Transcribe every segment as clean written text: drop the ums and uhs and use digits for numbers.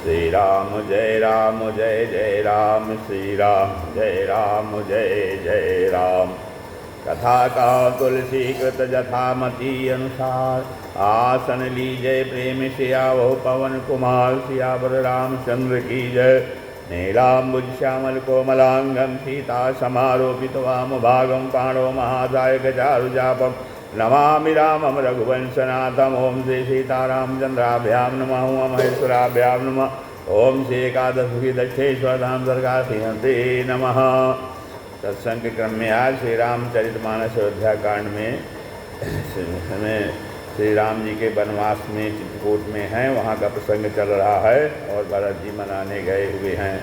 श्री राम जय जय राम, श्री राम जय जय राम। कथा का तुलसी कृत जथामति अनुसार, आसन लीजय प्रेम सियावो पवन कुमार, सियावर रामचंद्र की जय। नीलाम्बुज श्यामल कोमलांगम सीता समारोपित वाम भागम, पाणो महादायक चारुजापम, नमामि रामम रघुवंशनाथम। ओम श्री सीतारामचंद्राभ्याम नमः, ओम महेश्वराभ्याम नमः। ओम श्री एकादशी दक्षेश्वर धाम दरगाहते नमः। सत्संग के क्रम में आज श्री रामचरितमानस अयोध्या कांड में श्री राम जी के वनवास में चित्रकूट में हैं, वहाँ का प्रसंग चल रहा है और भरत जी मनाने गए हुए हैं।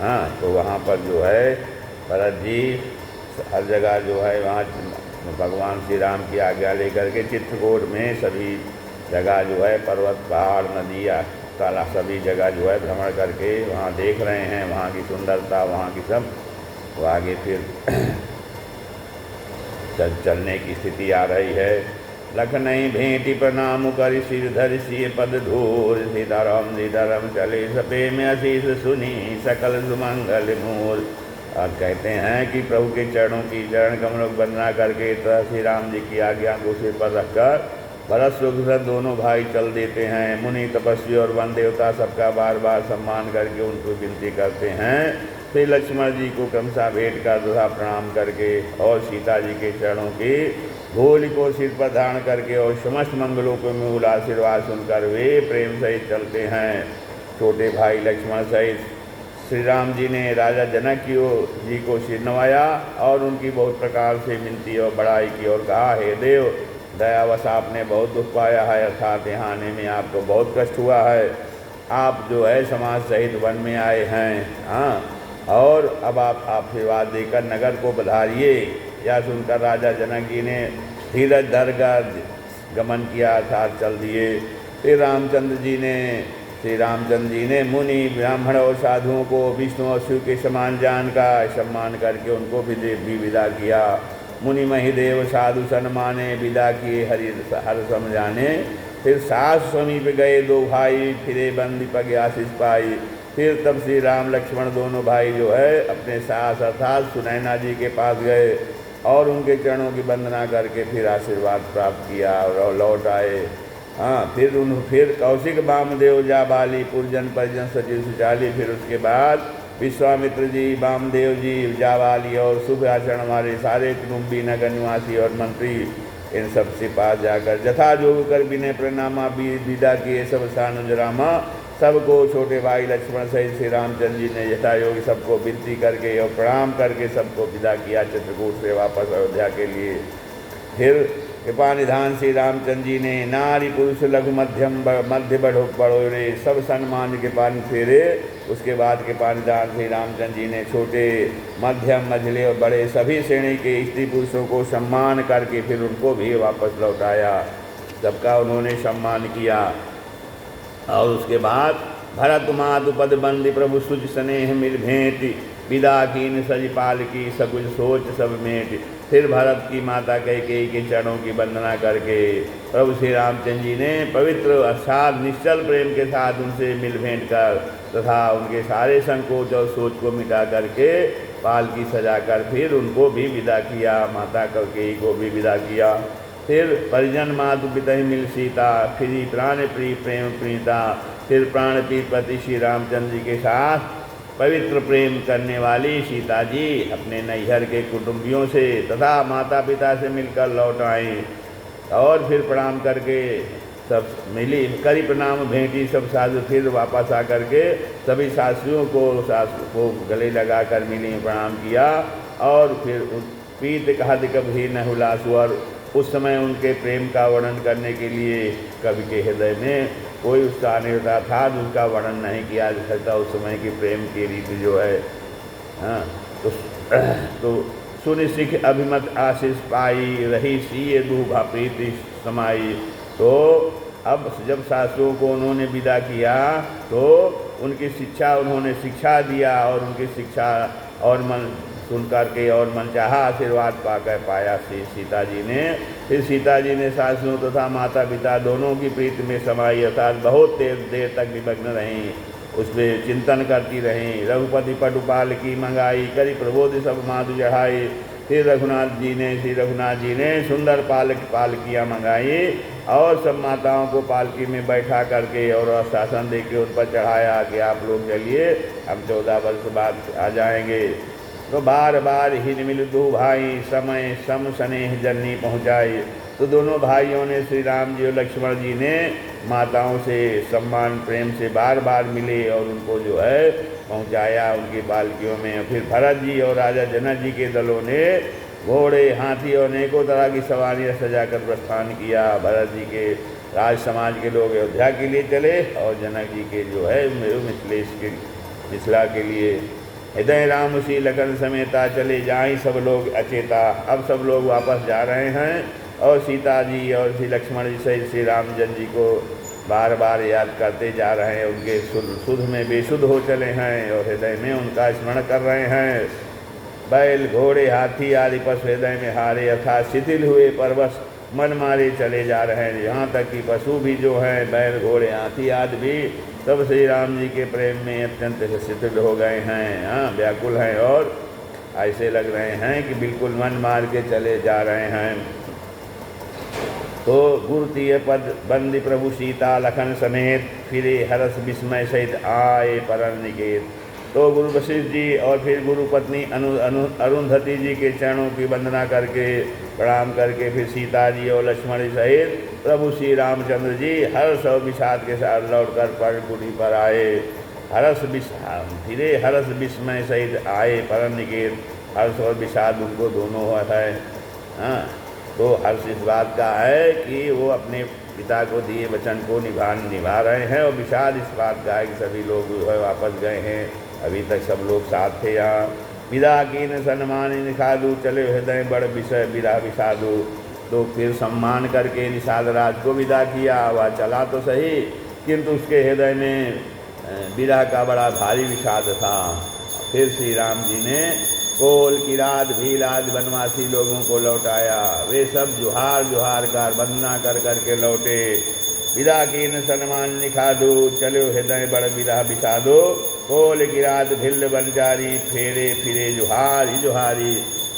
हाँ, तो वहाँ पर जो है भरत जी हर जगह जो है वहाँ भगवान श्री राम की आज्ञा लेकर के चित्रकूट में सभी जगह जो है पर्वत पहाड़ नदियाँ तालाब सभी जगह जो है भ्रमण करके वहाँ देख रहे हैं, वहाँ की सुंदरता वहाँ की सब। तो आगे फिर चलने की स्थिति आ रही है। लख नहीं भेंटी प्रणाम कर सिर धर सिय पद धूर, सीताराम चले सपे में आशीष सुनी सकल सुमंगल मूर। और कहते हैं कि प्रभु के चरणों की चरण कमलों की वंदना करके तथा श्री राम जी की आज्ञा को सिर पर रखकर भरत शत्रुघ्न दोनों भाई चल देते हैं। मुनि तपस्वी और वन देवता सबका बार बार सम्मान करके उनको विनती करते हैं। फिर लक्ष्मण जी को क्रमशः भेंट कर तथा प्रणाम करके और सीता जी के चरणों की धूलि को सिर पर धारण करके और समस्त मंगलों को मूल आशीर्वाद सुनकर वे प्रेम सहित चलते हैं। छोटे भाई लक्ष्मण सहित श्री राम जी ने राजा जनक जी को सिर नवाया और उनकी बहुत प्रकार से मिनती और बड़ाई की और कहा, हे देव दयावश आपने बहुत दुख पाया है, अर्थात यहाँ आने में आपको बहुत कष्ट हुआ है। आप जो है समाज सहित वन में आए हैं। हाँ, और अब आप आशीर्वाद देकर नगर को बधाइए। यह सुनकर राजा जनक जी ने धीरज धरकर गमन किया अर्थात चल दिए। फिर श्री रामचंद्र जी ने मुनि ब्राह्मण और साधुओं को विष्णु और शिव के समान जान का सम्मान करके उनको भी विदा किया। मुनि महिदेव साधु सन्माने विदा किए हर समझाने। फिर सास समीप गए दो भाई, फिरे बंदी पग आशीष पाई। फिर तब श्री राम लक्ष्मण दोनों भाई जो है अपने सास अर्थात सुनैना जी के पास गए और उनके चरणों की वंदना करके फिर आशीर्वाद प्राप्त किया और लौट आए। हाँ, फिर कौशिक वामदेव जाबाली पुरजन परिजन सचिव सुचाली। फिर उसके बाद विश्वामित्र जी, वामदेव जी, जाबाली और शुभ आचरण वाले सारे कुटुंबी नगर निवासी और मंत्री इन सब से पास जाकर जथा जोग कर विनय प्रणामा विदा किए सब सानुज रामा। सबको छोटे भाई लक्ष्मण सहित श्री रामचंद्र जी ने यथायोगी सबको विनती करके और प्रणाम करके सबको विदा किया चित्रकूट से वापस अयोध्या के लिए। फिर कृपा निधान श्री रामचंद्र जी ने नारी पुरुष लघु मध्यम मध्य बड़ोरे सब सम्मान के पानी फेरे। उसके बाद कृपा निधान श्री रामचंद्र जी ने छोटे मध्यम मझले और बड़े सभी श्रेणी के स्त्री पुरुषों को सम्मान करके फिर उनको भी वापस लौटाया। सबका उन्होंने सम्मान किया। और उसके बाद भरत मातु पद बंदी प्रभु सुज स्नेह मिल भेंट, विदा कीन सज पाल की सकुज सोच सब मेट। फिर भरत की माता कैकेयी के चरणों की वंदना करके प्रभु श्री रामचंद्र जी ने पवित्र अर्थात निश्चल प्रेम के साथ उनसे मिल भेंट कर तथा उनके सारे संकोच और सोच को मिटा करके पाल की सजा कर फिर उनको भी विदा किया, माता कैकेयी को भी विदा किया। फिर परिजन मातु पितहि मिल सीता, फिर प्राण प्रिय प्रेम प्रीता। फिर प्राण पति श्री रामचंद्र जी के साथ पवित्र प्रेम करने वाली सीता जी अपने नैहर के कुटुंबियों से तथा माता पिता से मिलकर लौट आए और फिर प्रणाम करके सब मिली करी प्रणाम भेंटी सब साधु। फिर वापस आकर के सभी सासुओं को गले लगा कर मिली प्रणाम किया और फिर पीत कहत कभी न हुलासु। और उस समय उनके प्रेम का वर्णन करने के लिए कवि के हृदय में कोई उत्साह नहीं होता था, उसका वर्णन नहीं किया जा सकता उस समय की प्रेम की रीति जो है। हाँ, तो सुनि सिख अभिमत आशीष पाई, रही सीय दूभा प्रीति समाई। तो अब जब सासुओं को उन्होंने विदा किया तो उनकी शिक्षा उन्होंने शिक्षा दिया और उनकी शिक्षा और मन सुन करके और मनचाहा आशीर्वाद पाकर पाया सीता जी ने। फिर सीता जी ने सासुओं तथा माता पिता दोनों की प्रीति में समाई, अर्थात बहुत देर तक निमग्न रहीं, उस पर चिंतन करती रहीं। रघुपति पटुपाल की मंगाई, करी प्रबोध सब माधु चढ़ाई। फिर श्री रघुनाथ जी ने सुंदर पालकियाँ मंगाई और सब माताओं को पालकी में बैठा करके और शासन दे के उन पर चढ़ाया कि आप लोग चलिए, हम 14 वर्ष बाद आ जाएंगे। तो बार बार हिन मिल दो भाई, समय सम स्नेह जननी पहुँचाई। तो दोनों भाइयों ने, श्री राम जी और लक्ष्मण जी ने माताओं से सम्मान प्रेम से बार बार मिले और उनको जो है पहुंचाया उनकी पालकियों में। फिर भरत जी और राजा जनक जी के दलों ने घोड़े, हाथी और अनेकों तरह की सवारियाँ सजाकर प्रस्थान किया। भरत जी के राज समाज के लोग अयोध्या के लिए चले और जनक जी के जो है मिथिला के लिए। हृदय राम उसी लखन समेता, चले जाएं सब लोग अचेता। अब सब लोग वापस जा रहे हैं और सीता जी और श्री लक्ष्मण जी सहित श्री रामचंद्र जी को बार बार याद करते जा रहे हैं। उनके सुध में बेसुध हो चले हैं और हृदय में उनका स्मरण कर रहे हैं। बैल घोड़े हाथी आदि पशु हृदय में हारे, अर्थात शिथिल हुए परवश मन मारे चले जा रहे हैं। यहाँ तक कि पशु भी जो हैं, बैल घोड़े हाथी आदि भी सब श्री राम जी के प्रेम में अत्यंत शिथिल हो गए हैं। हाँ, व्याकुल हैं और ऐसे लग रहे हैं कि बिल्कुल मन मार के चले जा रहे हैं। तो गुरुतीय पद बंदी प्रभु सीता लखन समेत, फिरे हरस विस्मय सहित आए परम निकेत। तो गुरु वशिष्ठ जी और फिर गुरु पत्नी अरुंधति जी के चरणों की वंदना करके प्रणाम करके फिर सीता जी और लक्ष्मण जी सहित प्रभु श्री रामचंद्र जी हर्ष और विषाद के साथ लौटकर पर्णकुटी पर आए। फिरे हर्ष विस्मय सहित आए परम निकेत। हर्ष और विषाद उनको दोनों है। हाँ, तो हर्ष इस बात का है कि वो अपने पिता को दिए वचन को निभा रहे हैं और विषाद इस बात का है कि सभी लोग जो है वापस गए हैं, अभी तक सब लोग साथ थे यहाँ। विदा कीन सन्मान निषादु, चले हृदय बड़ विषय विदा विषादु। तो फिर सम्मान करके निषाद राज को विदा किया। वह चला तो सही किंतु उसके हृदय में विरह का बड़ा भारी विषाद था। फिर श्री राम जी ने कोल किरात भीलाद वनवासी लोगों को लौटाया। वे सब जुहार कर वंदना कर करके लौटे। विदा कीन सन्मान निखादो, चलो हृदय बड़ विदा विषादो। कोल किरात भिल्ल बनजारी, फेरे फिरे जुहारी।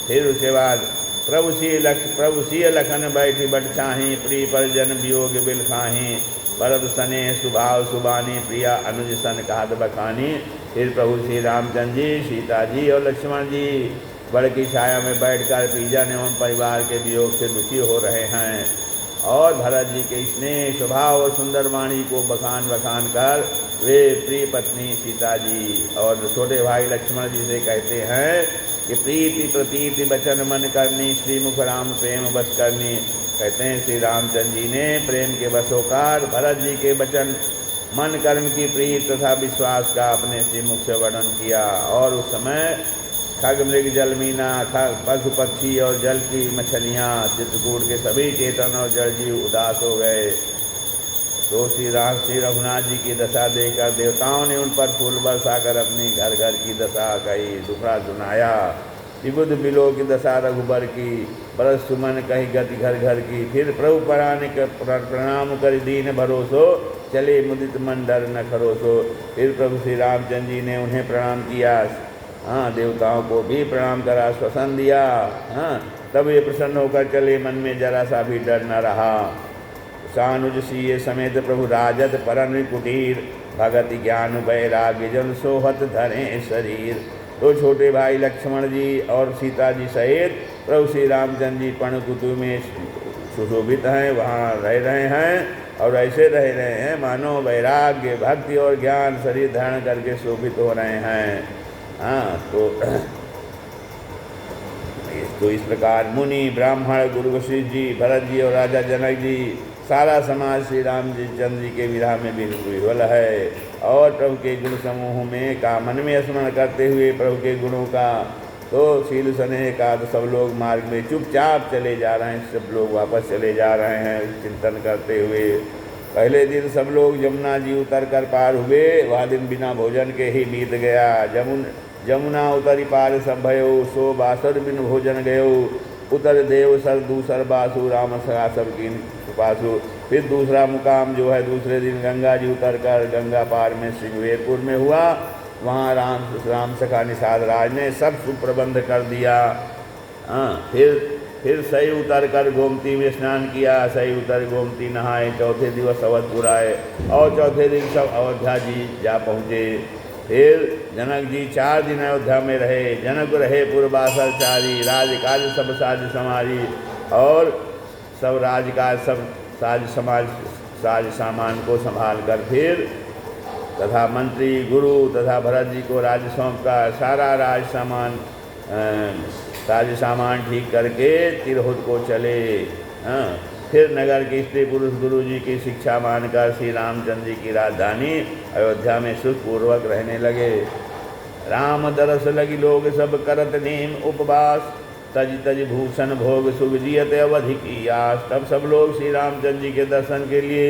फिर उसके बाद प्रभु सिय लखन बैठी बट चाही, प्रिय परिजन वियोग बिल खाही। भरत स्नेह सुभाव सुबानी, प्रिया अनुज सन कहत बखानी। फिर प्रभु श्री रामचंद्र जी, सीता जी और लक्ष्मण जी बड़ की छाया में बैठकर परिजन एवं परिवार के वियोग से दुखी हो रहे हैं और भरत जी के स्नेह स्वभाव और सुंदर वाणी को बखान कर वे प्रिय पत्नी सीता जी और छोटे भाई लक्ष्मण जी से कहते हैं कि प्रीति प्रतीति वचन मन करनी, श्रीमुख राम प्रेम बस करनी। कहते हैं श्री रामचंद्र जी ने प्रेम के बस होकर भरत जी के वचन मन कर्म की प्रीत तथा विश्वास का अपने श्रीमुख से वर्णन किया। और उस समय खग मृग जल मीना, पशु पक्षी और जल की मछलियाँ, चित्रकूट के सभी चेतन और जड़ जीव उदास हो गए। तो श्री रघुनाथ जी की दशा देखकर देवताओं ने उन पर फूल बरसाकर अपनी घर घर की दशा कही, दुखड़ा सुनाया। विबुध बिलो की दशा रघुबर की, बरस सुमन कही गति घर घर की। फिर प्रभु पराने प्रणाम कर दीन भरोसो, चले मुदित मन डर न खरोसो। फिर प्रभु श्री रामचंद्र जी ने उन्हें प्रणाम किया। हाँ, देवताओं को भी प्रणाम करा, श्वसन दिया। हाँ, तब ये प्रसन्न होकर चले, मन में जरा सा भी डर न रहा। सानुज सीय समेत प्रभु राजत परन कुटीर, भगत ज्ञान वैराग्य जन सोहत धरे शरीर। तो छोटे भाई लक्ष्मण जी और सीता जी सहित प्रभु श्री रामचंद्र जी पर्णकुटी में सुशोभित हैं, वहाँ रह रहे हैं और ऐसे रह रहे हैं मानो वैराग्य भक्ति और ज्ञान शरीर धारण करके शोभित हो रहे हैं। हाँ, तो इस प्रकार मुनि ब्राह्मण गुरु वशिष्ठ जी, भरत जी और राजा जनक जी, सारा समाज श्री राम जी चंद्र जी के विरह में विह्वल है और प्रभु के गुण समूह में का मन में स्मरण करते हुए प्रभु के गुणों का तो शील स्नेह का तो सब लोग मार्ग में चुपचाप चले जा रहे हैं। सब लोग वापस चले जा रहे हैं चिंतन करते हुए। पहले दिन सब लोग यमुना जी उतर कर पार हुए। वह दिन बिना भोजन के ही बीत गया। जमुना उतरी पार संभयो, सो बासुर बिन भोजन गयो, उतर देव सर दूसर बासु, राम सगा सब की पासु। फिर दूसरा मुकाम जो है दूसरे दिन गंगा जी उतर कर गंगा पार में सिंहवेरपुर में हुआ। वहाँ राम सखा निषाद राज ने सब सुप्रबंध कर दिया। फिर सही उतर कर गोमती में स्नान किया, सही उतर गोमती नहाए, चौथे दिवस अवधपुर आए और चौथे दिन सब अयोध्या जी जा पहुँचे। फिर जनक जी 4 दिन अयोध्या में रहे। जनक रहे पूर्वासर चारी, राजकाज सब साज समारी, और सब राजकाज सब साज सामान को संभाल कर फिर तथा मंत्री गुरु तथा भरत जी को राज सौंपा। सारा राज सामान ठीक करके तिरहुत को चले। फिर नगर के स्त्री पुरुष गुरु जी की शिक्षा मानकर श्री रामचंद्र जी की राजधानी अयोध्या में सुखपूर्वक रहने लगे। राम दरस लगी लोग सब करत नेम उपवास, तज भूषण भोग सुख जियत अवधि की आस। तब सब लोग श्री रामचंद्र जी के दर्शन के लिए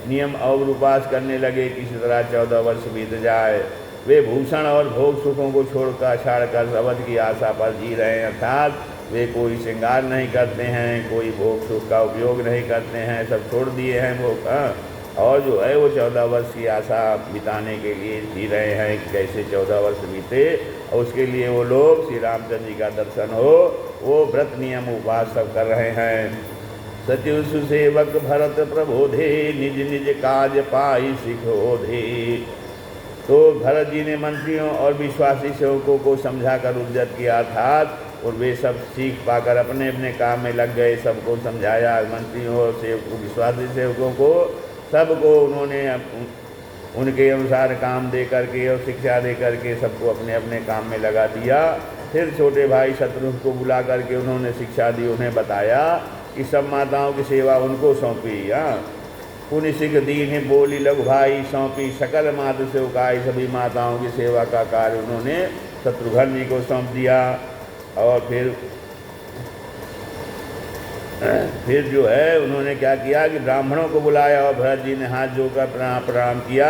नियम और उपवास करने लगे, किसी तरह 14 वर्ष बीत जाए। वे भूषण और भोग सुखों को छाड़कर अवध की आशा पर जी रहे हैं, अर्थात वे कोई श्रृंगार नहीं करते हैं, कोई भोग सुख का उपयोग नहीं करते हैं, सब छोड़ दिए हैं भोग। और जो है वो 14 वर्ष की आशा बिताने के लिए जी रहे हैं कि कैसे 14 वर्ष बीते, और उसके लिए वो लोग श्री रामचंद्र जी का दर्शन हो, वो व्रत नियम उपवास सब कर रहे हैं। सचिव सुसेवक भरत प्रबोधे, निज निज काज पाई सिखोधे। तो भरत जी ने मंत्रियों और विश्वासी सेवकों को समझाकर उद्यत किया, अर्थात और वे सब सीख पाकर अपने अपने काम में लग गए। सबको समझाया, मंत्रियों और सेवकों विश्वासी सेवकों को सबको उन्होंने उनके अनुसार काम दे करके और शिक्षा दे करके सबको अपने अपने काम में लगा दिया। फिर छोटे भाई शत्रुघ्न को बुला करके उन्होंने शिक्षा दी, उन्हें बताया कि सब माताओं की सेवा उनको सौंपी। पुण्य सिख दीन बोली लघु भाई, सौंपी सकल मात सेवकाई। सभी माताओं की सेवा का कार्य उन्होंने शत्रुघ्न जी को सौंप दिया। और फिर जो है उन्होंने क्या किया कि ब्राह्मणों को बुलाया और भरत जी ने हाथ जोड़कर प्रणाम किया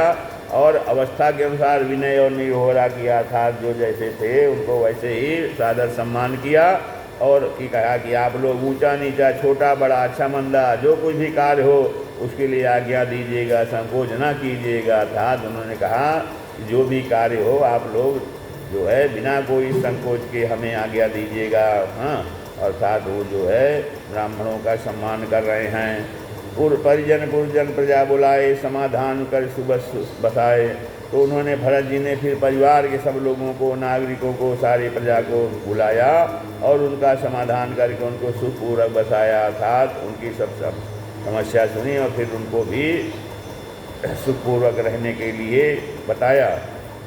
और अवस्था के अनुसार विनय और निहोरा किया, अर्थात जो जैसे थे उनको वैसे ही सादर सम्मान किया। और कि कहा कि आप लोग ऊंचा नीचा छोटा बड़ा अच्छा मंदा जो कुछ भी कार्य हो उसके लिए आज्ञा दीजिएगा, संकोच ना कीजिएगा। अर्थात उन्होंने कहा कि जो भी कार्य हो आप लोग जो है बिना कोई संकोच के हमें आज्ञा दीजिएगा। अर्थात वो जो है ब्राह्मणों का सम्मान कर रहे हैं। परिजन पुरजन प्रजा बुलाए, समाधान कर सुबह बसाए। तो उन्होंने भरत जी ने फिर परिवार के सब लोगों को, नागरिकों को, सारी प्रजा को बुलाया और उनका समाधान करके उनको सुखपूर्वक बसाया, अर्थात उनकी सब समस्या सुनी और फिर उनको भी सुखपूर्वक रहने के लिए बताया।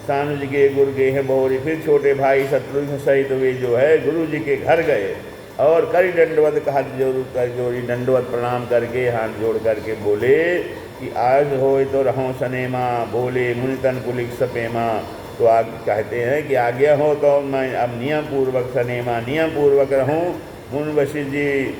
सानुज के गुरु गे हैं बहुरी। फिर छोटे भाई शत्रुघ्न सहित वे जो है गुरु जी के घर गए और करी दंडवत का हाथ जोड़ी दंडवत प्रणाम करके हाथ जोड़ करके बोले कि आज हो तो रहो सनेमा, बोले मुनितन कुलिक सपेमा। तो आप कहते हैं कि आज्ञा हो तो मैं अब नियम पूर्वक सनेमा, नियम पूर्वक रहूं। मुन वशिष्ठ जी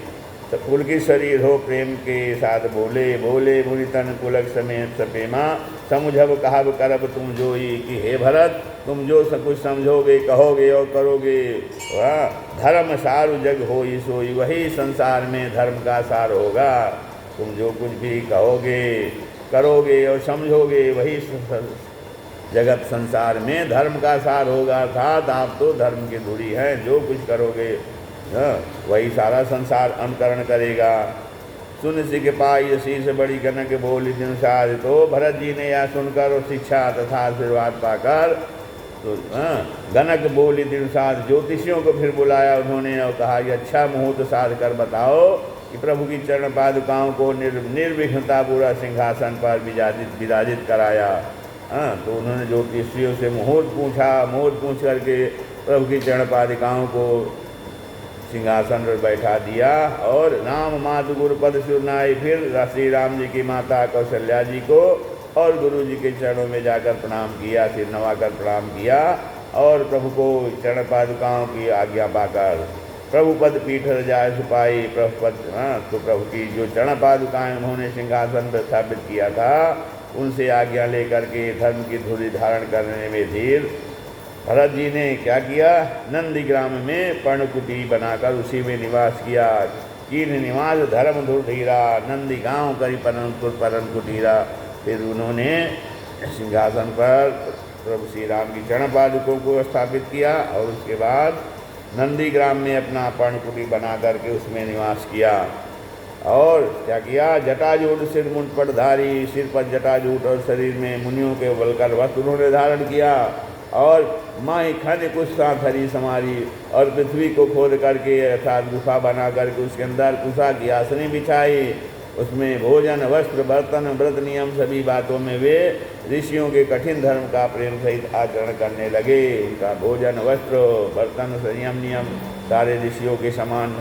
कुल की शरीर हो प्रेम के साथ बोले, बोले मुनितन कुलक समेत सपेमा। समुझब कहब करब तुम जोई, कि हे भरत तुम जो सब कुछ समझोगे कहोगे और करोगे, धर्म सारु जग होई सोई, वही संसार में धर्म का सार होगा। तुम जो कुछ भी कहोगे करोगे और समझोगे वही जगत संसार में धर्म का सार होगा। अर्थात आप तो धर्म की धुरी हैं, जो कुछ करोगे वही सारा संसार अनुकरण करेगा। सुन सिख पाई शीर्ष बड़ी कनक बोली दिन साध। तो भरत जी ने यह सुनकर और शिक्षा तथा आशीर्वाद पाकर तो गनक बोली दिन साध। ज्योतिषियों को फिर बुलाया उन्होंने और कहा कि अच्छा मुहूर्त साध कर बताओ कि प्रभु की चरण पादुकाओं को निर्विघ्नता पूरा सिंहासन पर विराजित कराया। तो उन्होंने ज्योतिषियों से मुहूर्त पूछा, मुहूर्त पूछ करके प्रभु की चरण पादुकाओं को सिंहासन पर बैठा दिया और राम मातु गुरुपद सुनाई। फिर श्री राम जी की माता कौशल्या जी को और गुरु जी के चरणों में जाकर प्रणाम किया, सिर नवाकर प्रणाम किया और प्रभु को चरण पादुकाओं की आज्ञा पाकर प्रभुपद पीठ रजाए सुपाई। प्रभुपद तो प्रभु की जो चरण पादुकाएँ उन्होंने सिंहासन पर स्थापित किया था उनसे आज्ञा लेकर के धर्म की धुरी धारण करने में धीर भरत जी ने क्या किया, नंदीग्राम में पर्णकुटी बनाकर उसी में निवास किया। कीन निवास धर्म धुरधीरा, नंदी गाँव करी परम कुटीरा। फिर उन्होंने सिंहासन पर प्रभु श्री राम की चरण पादुकों को स्थापित किया और उसके बाद नंदीग्राम में अपना पर्णकुटी बना करके उसमें निवास किया। और क्या किया, जटाजूट सिर मुंड पर धारी, सिर पर जटाजूट और शरीर में मुनियों के वलकर वस्त्र उन्होंने धारण किया। और माई खन कुछ साथरी समारी, और पृथ्वी को खोद करके अर्थात गुफा बना करके उसके अंदर कुशा की आसनी बिछाई। उसमें भोजन वस्त्र बर्तन व्रत नियम सभी बातों में वे ऋषियों के कठिन धर्म का प्रेम सहित आचरण करने लगे। उनका भोजन वस्त्र बर्तन संयम नियम सारे ऋषियों के समान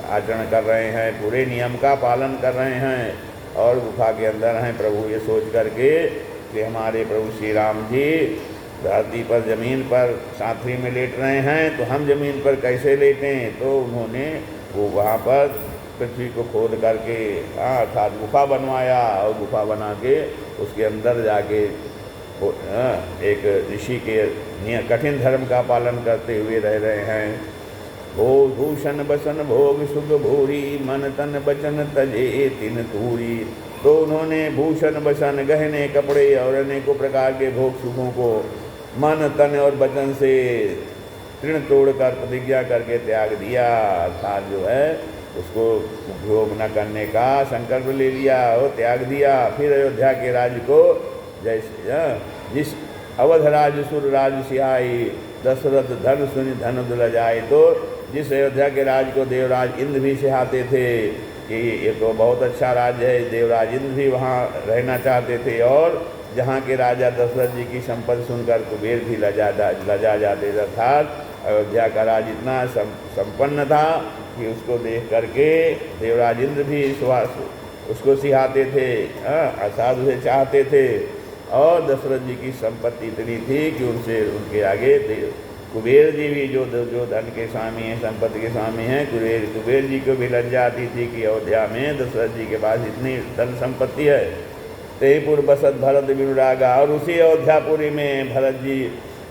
आचरण कर रहे हैं, पूरे नियम का पालन कर रहे हैं। और गुफा के अंदर हैं प्रभु ये सोच करके कि हमारे प्रभु श्री राम जी धरती पर ज़मीन पर साथरी में लेट रहे हैं, तो हम ज़मीन पर कैसे लेटें। तो उन्होंने वो वहाँ पर पृथ्वी को खोद करके अर्थात गुफा बनवाया और गुफा बना के उसके अंदर जाके एक ऋषि के कठिन धर्म का पालन करते हुए रह रहे हैं। भोग भूषण बसन भोग सुख भूरी, मन तन बचन तजे तिन तूरी। तो उन्होंने भूषण बसन गहने कपड़े और अनेकों प्रकार के भोग सुखों को मन तन और वचन से तृण तोड़कर प्रतिज्ञा करके त्याग दिया। अर्थात जो है उसको उपभोग न करने का संकल्प ले लिया और त्याग दिया। फिर अयोध्या के राज्य को जैसे जिस अवध राज सुर राज सिहाई, दशरथ धन सुनि धन दुल जाए। तो जिस अयोध्या के राज्य को देवराज इंद्र भी सिहाते थे कि ये तो बहुत अच्छा राज्य है, देवराज इंद्र भी वहाँ रहना चाहते थे। और जहाँ के राजा दशरथ जी की संपत्ति सुनकर कुबेर भी लजा जाते थे। अर्थात अयोध्या का राज्य इतना संपन्न था कि उसको देख करके देवराज इंद्र भी उसको सिहाते थे, अर्थात उसे चाहते थे। और दशरथ जी की संपत्ति इतनी थी कि उनके आगे कुबेर जी भी जो धन के स्वामी हैं, संपत्ति के स्वामी हैं, कुबेर जी को भी लज्जा आती थी कि अयोध्या में दशरथ जी के पास इतनी धन संपत्ति है। तेपुर बसत भरत विनुरागा, और उसी अयोध्यापुरी में भरत जी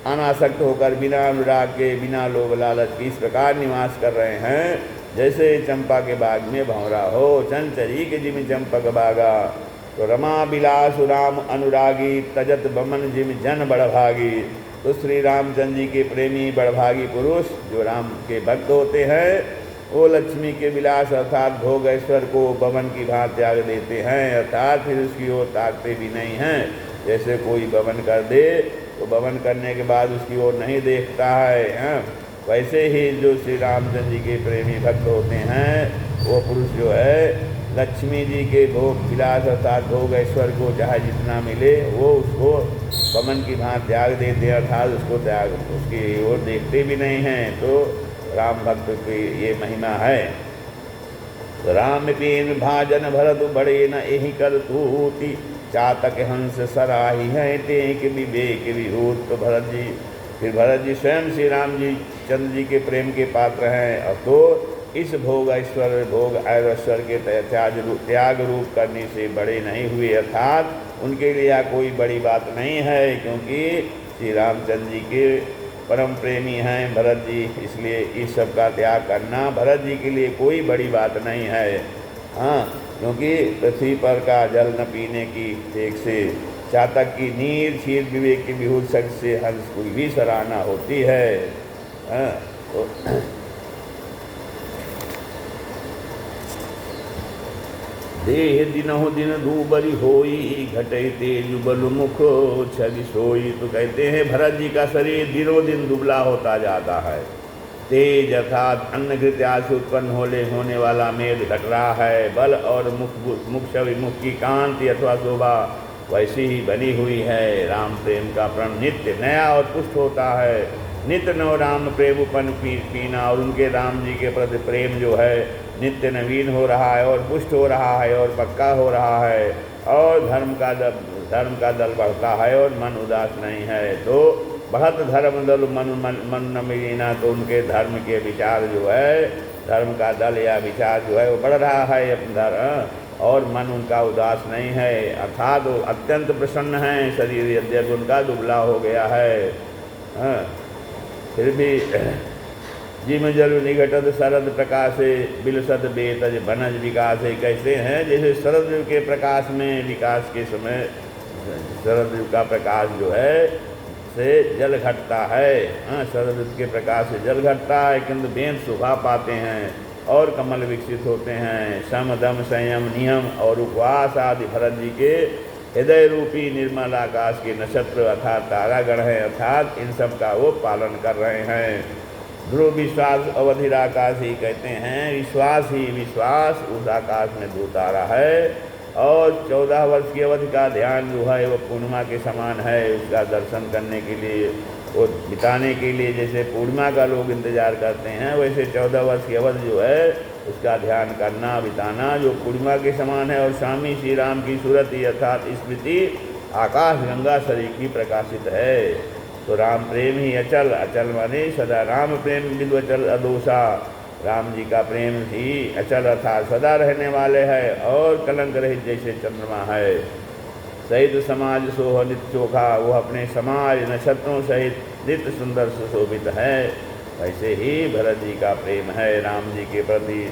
अनासक्त होकर बिना अनुराग के बिना लोभ लालच की इस प्रकार निवास कर रहे हैं जैसे चंपा के बाग में भंवरा हो, चंचरी के जिम चंपक बागा। तो रमा बिलास राम अनुरागी, तजत बमन जिम जन बड़भागी। तो श्री रामचंद्र जी के प्रेमी बड़भागी पुरुष जो राम के भक्त होते हैं वो लक्ष्मी के विलास अर्थात भोग ऐश्वर को बमन की भांति त्याग देते हैं। अर्थात फिर उसकी ओर ताकते भी नहीं हैं। जैसे कोई बमन कर दे तो बमन करने के बाद उसकी ओर नहीं देखता है। वैसे ही जो श्री रामचंद्र जी के प्रेमी भक्त होते हैं वो पुरुष जो है लक्ष्मी जी के भोग विलास अर्थात भोग ऐश्वर को चाहे जितना मिले वो उसको बमन की भांति त्याग देते हैं। अर्थात उसकी ओर देखते भी नहीं हैं। तो राम भक्त की ये महिमा है। राम पीन भाजन भरत बड़े न यही कर तूती, चातक हंस सराही है टेक विवेक विभूत। तो भरत जी स्वयं श्री राम जी चंद्र जी के प्रेम के पात्र हैं। और तो इस भोग ऐश्वर्य के त्याग रूप करने से बड़े नहीं हुए। अर्थात उनके लिए यह कोई बड़ी बात नहीं है, क्योंकि श्री रामचंद्र जी के परम प्रेमी हैं भरत जी, इसलिए इस सब का त्याग करना भरत जी के लिए कोई बड़ी बात नहीं है। क्योंकि पृथ्वी पर का जल न पीने की टेक से, चातक की नीर क्षीर विवेक की विभूत शक्ति से हंस कोई भी सराहना होती है। तो देह दिनहु दिन दूबरी होई, घटे तेज बल मुख छवि सोई। तो कहते हैं भरत जी का शरीर दिनों दिन दुबला होता जाता है। तेज अर्थात अन्न घृत्यादि से उत्पन्न होने वाला मेद घट रहा है। बल और मुख छवि मुख की कांति अथवा शोभा वैसी ही बनी हुई है। राम प्रेम का प्रण नित्य नया और पुष्ट होता है। नित्य नव राम प्रेमपन पीना, और उनके राम जी के प्रति प्रेम जो है नित्य नवीन हो रहा है और पुष्ट हो रहा है और पक्का हो रहा है। और धर्म का दल बढ़ता है और मन उदास नहीं है। तो बढ़त धर्म दल मन न मिलीना, तो उनके धर्म के विचार जो है धर्म का दल या विचार जो है वो बढ़ रहा है अपना, और मन उनका उदास नहीं है। अर्थात वो अत्यंत प्रसन्न हैं। शरीर यद्यपि उनका दुबला हो गया है। हाँ, फिर भी जिम जल निघटत शरद प्रकाशे बिलसत बेतज बनज विकास कैसे हैं, जैसे शरद ऋतु के प्रकाश में विकास के समय शरद ऋतु का प्रकाश जो है से जल घटता है। हाँ, शरद ऋतु के प्रकाश से जल घटता है, किंतु बेंत शोभा पाते हैं और कमल विकसित होते हैं। सम दम संयम नियम और उपवास आदि भरत जी के हृदय रूपी निर्मल आकाश के नक्षत्र अर्थात तारागण हैं, अर्थात इन सब का वो पालन कर रहे हैं। ध्रुव विश्वास अवधिर आकाश ही कहते हैं, विश्वास ही विश्वास उस आकाश में दो तारा है। और 14 वर्ष की अवधि का ध्यान जो है वो पूर्णिमा के समान है। उसका दर्शन करने के लिए, वो बिताने के लिए जैसे पूर्णिमा का लोग इंतजार करते हैं, वैसे 14 वर्ष की अवधि जो है उसका ध्यान करना बिताना जो पूर्णिमा के समान है। और स्वामी श्री राम की सूरत ही अर्थात स्मृति आकाश गंगा शरीर की प्रकाशित है। तो राम प्रेम ही अचल, अचल माने सदा, राम प्रेम बिंदु अचल अदोषा, राम जी का प्रेम ही अचल अर्थात सदा रहने वाले है और कलंक रहित जैसे चंद्रमा है। सहित समाज सोह नित्य चोखा, वो अपने समाज नक्षत्रों सहित नित्य सुंदर सुशोभित है। वैसे ही भरत जी का प्रेम है राम जी के प्रति।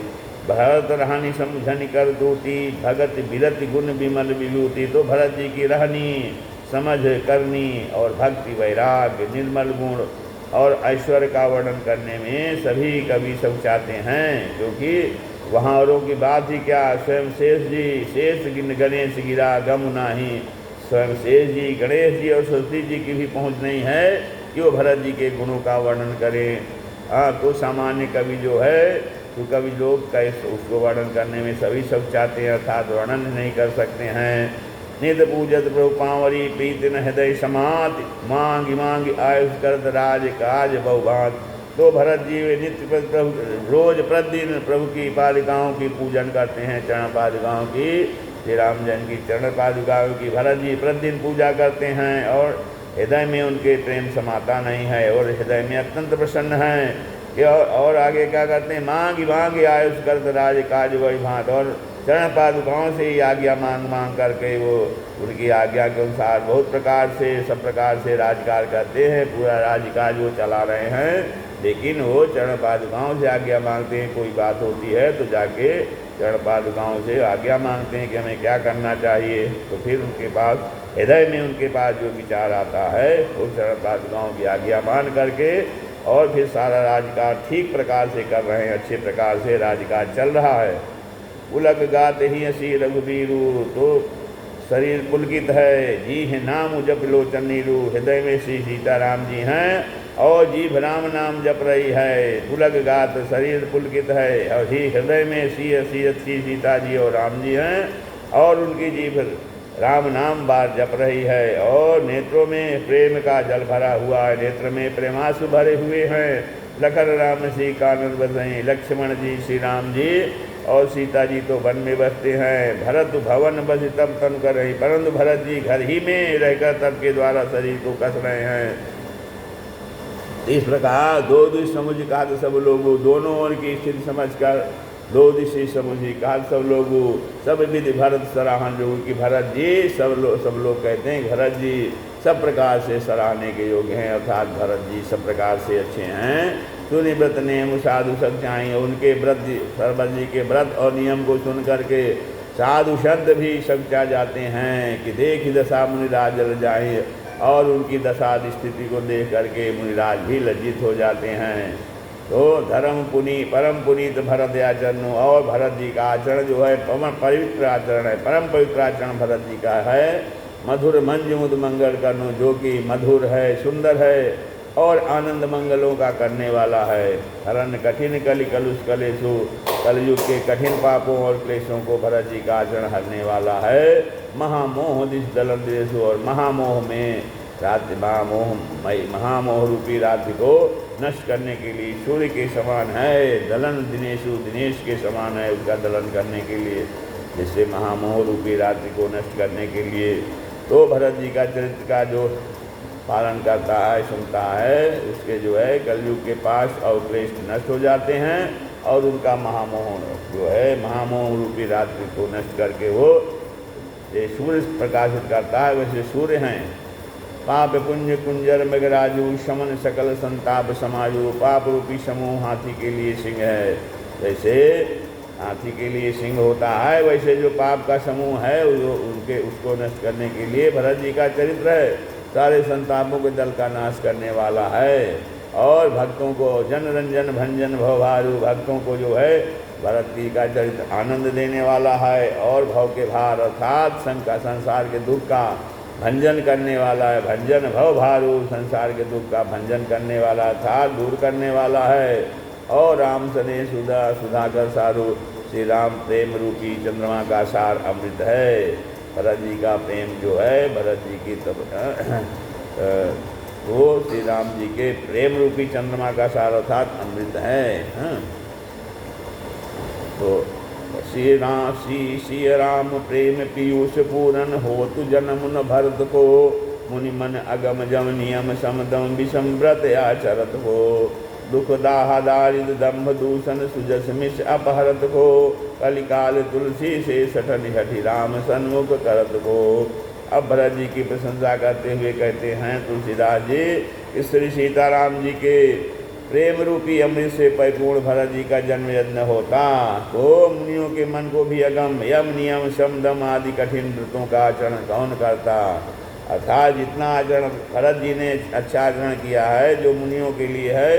भरत रहनी समझन कर दूती, भगत बिरति गुण विमल विभूति। तो भरत जी की रहनी समझ करनी और भक्ति वैराग्य निर्मल गुण और ऐश्वर्य का वर्णन करने में सभी कवि सब चाहते हैं, क्योंकि वहाँ औरों की बात ही क्या, स्वयं शेष जी शेष गणेश गिरा गम नाही, स्वयं शेष जी गणेश जी और सरस्वती जी की भी पहुँच नहीं है कि वो भरत जी के गुणों का वर्णन करें। हाँ, तो सामान्य कवि जो है तो कवि लोग कैसे उसको वर्णन करने में सभी सब चाहते हैं, अर्थात वर्णन नहीं कर सकते हैं। नित पूजत प्रभु पावरी प्रीति न हृदय समात, मांग मांग आयुष करत राज काज बहुभात। तो भरत जी वे नित्य प्रभु रोज प्रतिदिन प्रभु की पादुकाओं की पूजन करते हैं, चरण पादुकाओं की, श्री रामजन की चरण पादुकाओं की भरत जी प्रतिदिन पूजा करते हैं। और हृदय में उनके प्रेम समाता नहीं है और हृदय में अत्यंत प्रसन्न हैं कि और आगे क्या करते हैं, मांग मांग आयुष करत राज काज बहुभात। और चरण पादुकाओं से ही आज्ञा मांग मांग करके वो उनकी आज्ञा के अनुसार बहुत प्रकार से सब प्रकार से राजकार करते हैं, पूरा राजकाज वो चला रहे हैं। लेकिन वो चरण पादुकाओं से आज्ञा मांगते हैं, कोई बात होती है तो जाके चरण पादुकाओं से आज्ञा मांगते हैं कि हमें क्या करना चाहिए। तो फिर उनके पास हृदय में उनके पास जो विचार आता है वो चरण पादुकाओं की आज्ञा मान करके और फिर सारा राजकाज ठीक प्रकार से कर रहे हैं, अच्छे प्रकार से राजकाज चल रहा है। उलग गाते ही हसी रघुबीरू, तो शरीर पुलकित है, जी है नाम जप लोचन नीरू। हृदय में श्री सीताराम जी हैं और जीभ राम नाम जप रही है। पुलक गात शरीर पुलकित है और ही हृदय में श्री सीता जी और राम जी हैं और उनकी जीभ राम नाम बार जप रही है। और नेत्रों में प्रेम का जल भरा हुआ है, नेत्र में प्रेमासु भरे हुए हैं। लखन राम श्री कानन बसई, लक्ष्मण जी श्री राम जी और सीता जी तो वन में बसते हैं। भरत भवन बस तब तन कर रही, परंतु भरत जी घर ही में रहकर तब के द्वारा शरीर को कस रहे हैं। इस प्रकार दो दिश समुझ का सब लोग, दोनों ओर की स्थिति समझकर दो दिशी समुझी का सब लोग, सब विधि भरत सराहन लोग की भरत जी सब लोग कहते हैं भरत जी सब प्रकार से सराहने के योग्य हैं, अर्थात भरत जी सब प्रकार से अच्छे हैं। सुनि व्रत नियम साधु सब चाहिए, उनके व्रत भरत जी के व्रत और नियम को सुन करके साधु संत भी सच्चा जाते हैं कि देख दशा मुनिराज जल जाए, और उनकी दशा स्थिति को देख करके मुनिराज भी लज्जित हो जाते हैं। तो धर्म पुनी परम पुनीत भरत आचरण, और भरत जी का आचरण जो है पवित्र आचरण है, परम पवित्र आचरण भरत जी का है। मधुर मंज मुद मंगल करनो, जो कि मधुर है, सुंदर है और आनंद मंगलों का करने वाला है। हरण कठिन कलि कलुष कलेशु, कलयुग के कठिन पापों और क्लेशों को भरत जी का आचरण हरने वाला है। महामोह दिश दलन देशु, और महामोह में रात्रि महामोह रूपी रात्रि को नष्ट करने के लिए सूर्य के समान है। दलन दिनेशु, दिनेश के समान है उसका दलन करने के लिए, जिससे महामोह रूपी रात्रि को नष्ट करने के लिए। तो भरत जी का चरित्र का जो पालन करता है, सुनता है, उसके जो है कलयुग के पास और क्लेश नष्ट हो जाते हैं और उनका महामोह जो है महामोह रूपी रात्रि को नष्ट करके वो ये सूर्य प्रकाशित करता है। वैसे सूर्य हैं पाप पुंज कुंजर मृगराजू शमन सकल संताप समाजू। पाप रूपी समूह हाथी के लिए सिंह है। जैसे हाथी के लिए सिंह होता है, वैसे जो पाप का समूह है उसको नष्ट करने के लिए भरत जी का चरित्र है। सारे संतापों के दल का नाश करने वाला है और भक्तों को जन रंजन भंजन भवभारू, भक्तों को जो है भरत जी का चरित्र आनंद देने वाला है और भव के भार अर्थात संसार के दुख का भंजन करने वाला है। भंजन भवभारू, संसार के दुख का भंजन करने वाला अर्थात दूर करने वाला है। और राम सने सुधाकर सारू, श्री राम प्रेम रूपी चंद्रमा का सार अमृत है। भरत जी का प्रेम जो है, भरत जी की वो श्री राम जी के प्रेम रूपी चंद्रमा का सार अर्थात अमृत है। तो श्री राम प्रेम पीयूष पूरन हो तु जन्म न भरत को। मुनि मन अगम जम नियम समदम विषम व्रत आचरत हो। दुख दाह दारिद दम्भ दूषण सुजस मिश अपहरत को। कलिकाल तुलसी से सठन हठि राम सन्मुख करत को। अब भरत जी की प्रशंसा करते हुए कहते हैं तुलसीदास जी, श्री सीताराम जी के प्रेम रूपी अमृत से परिपूर्ण भरत जी का जन्म यज्ञ होता तो मुनियों के मन को भी अगम यम नियम शम दम आदि कठिन व्रतों का आचरण कौन करता। अर्थात जितना आचरण भरत जी ने अच्छा आचरण किया है जो मुनियों के लिए है,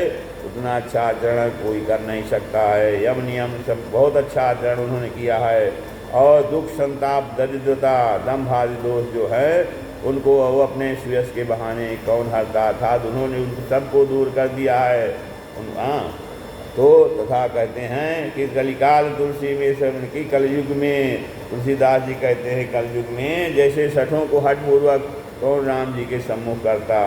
उतना अच्छा आचरण कोई कर नहीं सकता है। यम नियम सब बहुत अच्छा आचरण उन्होंने किया है। और दुख संताप दरिद्रता दम्भ आदि दोष जो है उनको वो अपने सुयश के बहाने कौन हरता था, उन्होंने उन सबको दूर कर दिया है। तो तथा कहते हैं कि कलिकाल तुलसी में श्रवण की कलयुग में, तुलसीदास जी कहते हैं कलयुग में जैसे सठों को हठपूर्वक कौन राम जी के सम्मुख करता।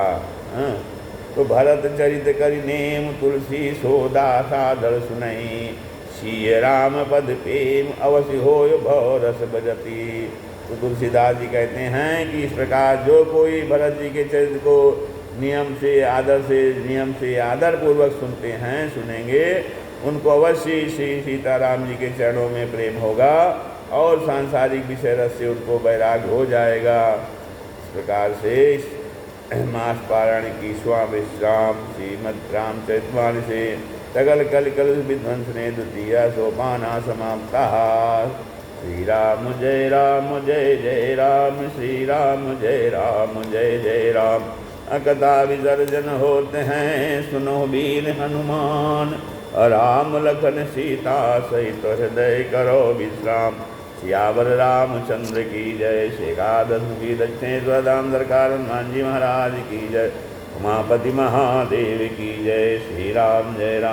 तो भरत चरित करि नेम तुलसी सोदा सादर सुनई। श्री राम पद प्रेम अवश्य हो भव रस बजती। तो तुलसीदास जी कहते हैं कि इस प्रकार जो कोई भरत जी के चरित्र को नियम से आदर पूर्वक सुनते हैं सुनेंगे, उनको अवश्य श्री सीताराम जी के चरणों में प्रेम होगा और सांसारिक विषय रस से उनको वैराग्य हो जाएगा। इस प्रकार से मास पारायण की स्वाविश्राम श्रीमद् रामचरितमानस से सकल कल विध्वंस ने द्वितीय सोपाना समाप्ता। श्री राम जय जय राम, श्री राम जय जय राम। अकथा विसर्जन होते हैं सुनो वीर हनुमान। राम लखन सीता सहित हृदय करो विश्राम। सियावर रामचंद्र की जय। शेखादश की दक्षिणेश्वर दामोदर हनुमान जी महाराज की जय। उमापति महादेव की जय। श्री राम जय राम।